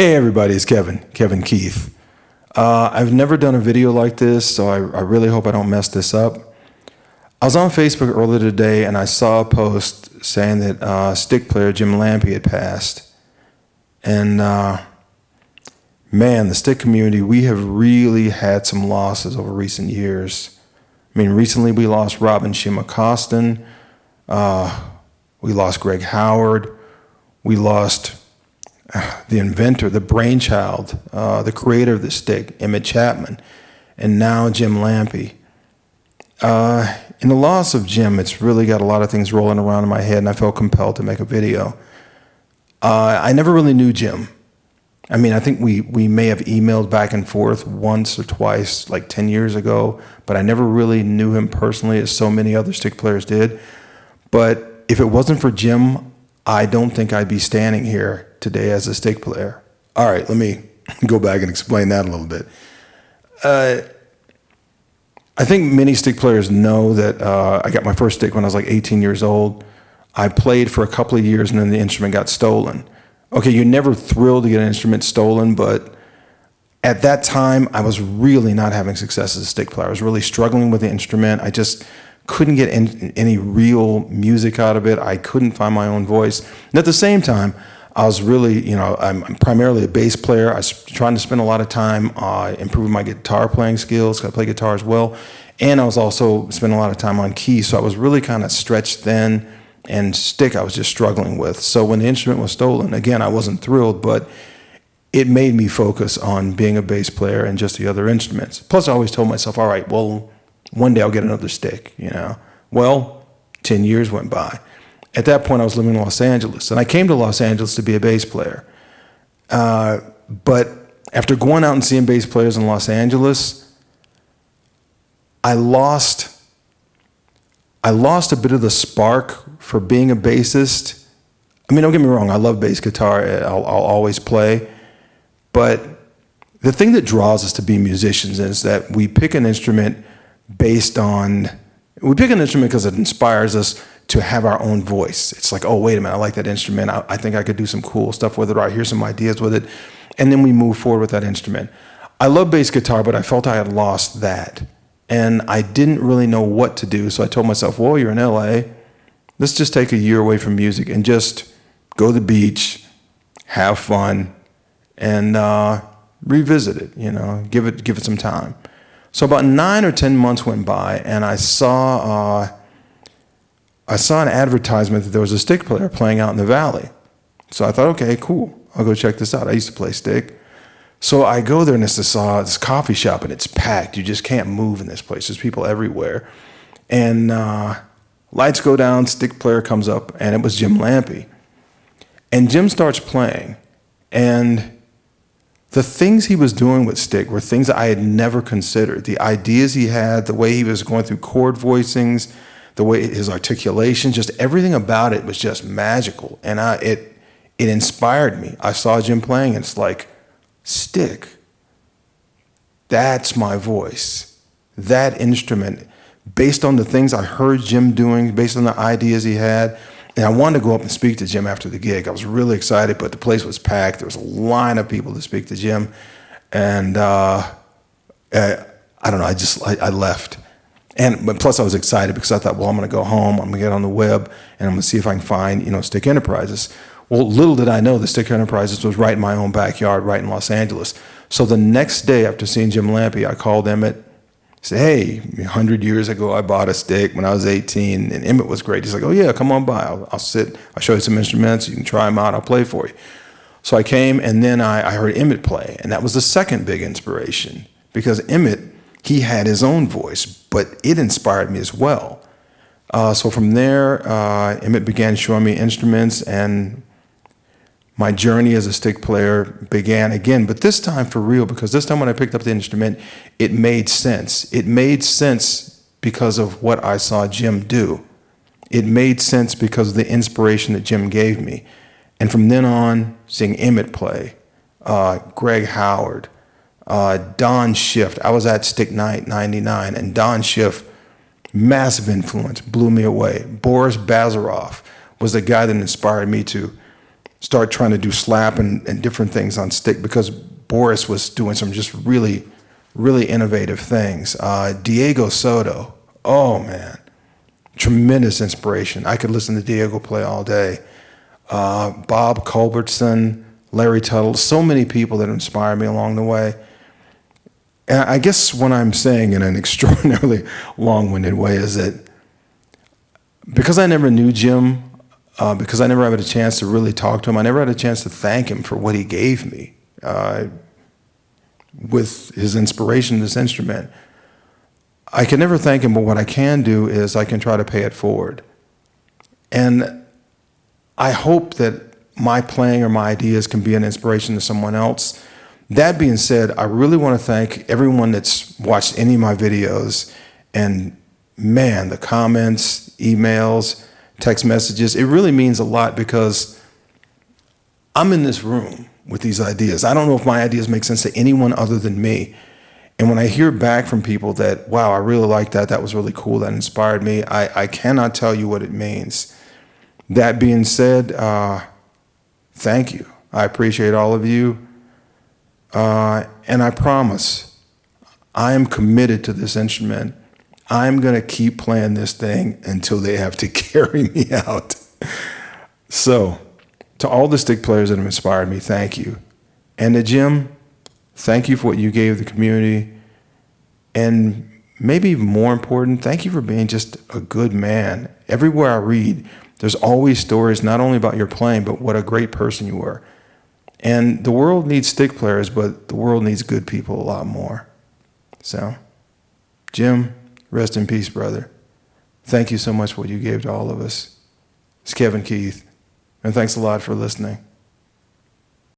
Hey everybody, it's Kevin Keith. I've never done a video like this, so I really hope I don't mess this up. I was on Facebook earlier today and I saw a post saying that stick player Jim Lampi had passed. And man, the stick community, we have really had some losses over recent years. I mean, recently we lost Robin Shima-Costin, we lost Greg Howard, we lost the inventor, the brainchild, the creator of the stick, Emmett Chapman, and now Jim Lampi. In the loss of Jim, it's really got a lot of things rolling around in my head, and I felt compelled to make a video. I never really knew Jim. I mean, I think we may have emailed back and forth once or twice, like 10 years ago, but I never really knew him personally as so many other stick players did. But if it wasn't for Jim, I don't think I'd be standing here today as a stick player. All right, let me go back and explain that a little bit. I think many stick players know that I got my first stick when I was like 18 years old. I played for a couple of years and then the instrument got stolen. Okay, you're never thrilled to get an instrument stolen, but at that time, I was really not having success as a stick player. I was really struggling with the instrument. I just couldn't get any real music out of it. I couldn't find my own voice. And at the same time, I was really, I'm primarily a bass player. I was trying to spend a lot of time improving my guitar playing skills, 'cause I play guitar as well. And I was also spending a lot of time on keys. So I was really kind of stretched thin, and stick I was just struggling with. So when the instrument was stolen, again, I wasn't thrilled, but it made me focus on being a bass player and just the other instruments. Plus I always told myself, all right, well, one day I'll get another stick, Well, 10 years went by. At that point, I was living in Los Angeles, and I came to Los Angeles to be a bass player. But after going out and seeing bass players in Los Angeles, I lost a bit of the spark for being a bassist. I mean, don't get me wrong, I love bass guitar, I'll always play. But the thing that draws us to be musicians is that we pick an instrument because it inspires us to have our own voice. It's like, oh, wait a minute, I like that instrument. I think I could do some cool stuff with it, or I hear some ideas with it. And then we move forward with that instrument. I love bass guitar, but I felt I had lost that. And I didn't really know what to do. So I told myself, well, you're in LA. Let's just take a year away from music and just go to the beach, have fun, and revisit it, give it some time. So about 9 or 10 months went by, and I saw an advertisement that there was a stick player playing out in the valley. So I thought, okay, cool, I'll go check this out. I used to play stick. So I go there, and it's this coffee shop, and it's packed. You just can't move in this place. There's people everywhere. And lights go down, stick player comes up, and it was Jim Lampi. And Jim starts playing, and the things he was doing with stick were things that I had never considered. The ideas he had, the way he was going through chord voicings, the way his articulation, just everything about it was just magical. And it inspired me. I saw Jim playing, and it's like, stick, that's my voice. That instrument, based on the things I heard Jim doing, based on the ideas he had. And I wanted to go up and speak to Jim after the gig. I was really excited, but the place was packed. There was a line of people to speak to Jim. And I don't know, I left. But plus I was excited because I thought, well, I'm gonna go home, I'm gonna get on the web, and I'm gonna see if I can find, Stick Enterprises. Well, little did I know the Stick Enterprises was right in my own backyard, right in Los Angeles. So the next day after seeing Jim Lampi, I called Emmett, said, hey, 100 years ago, I bought a stick when I was 18, and Emmett was great. He's like, oh yeah, come on by, I'll sit, I'll show you some instruments, you can try them out, I'll play for you. So I came, and then I heard Emmett play, and that was the second big inspiration, because Emmett, he had his own voice, but it inspired me as well. So from there, Emmett began showing me instruments, and my journey as a stick player began again, but this time for real, because this time when I picked up the instrument, it made sense. It made sense because of what I saw Jim do. It made sense because of the inspiration that Jim gave me. And from then on, seeing Emmett play, Greg Howard, Don Schiff. I was at Stick Night 99, and Don Schiff, massive influence, blew me away. Boris Bazaroff was the guy that inspired me to start trying to do slap and different things on stick, because Boris was doing some just really, really innovative things. Diego Soto, oh man, tremendous inspiration. I could listen to Diego play all day. Bob Culbertson, Larry Tuttle, so many people that inspired me along the way. And I guess what I'm saying in an extraordinarily long-winded way is that because I never knew Jim, because I never had a chance to really talk to him, I never had a chance to thank him for what he gave me with his inspiration, this instrument. I can never thank him, but what I can do is I can try to pay it forward. And I hope that my playing or my ideas can be an inspiration to someone else. That being said, I really want to thank everyone that's watched any of my videos. And man, the comments, emails, text messages, it really means a lot, because I'm in this room with these ideas. I don't know if my ideas make sense to anyone other than me. And when I hear back from people that, wow, I really like that, that was really cool, that inspired me, I cannot tell you what it means. That being said, thank you. I appreciate all of you. And I promise, I am committed to this instrument. I'm going to keep playing this thing until they have to carry me out. So, to all the stick players that have inspired me, thank you. And to Jim, thank you for what you gave the community. And maybe even more important, thank you for being just a good man. Everywhere I read, there's always stories not only about your playing, but what a great person you were. And the world needs stick players, but the world needs good people a lot more. So, Jim, rest in peace, brother. Thank you so much for what you gave to all of us. It's Kevin Keith, and thanks a lot for listening.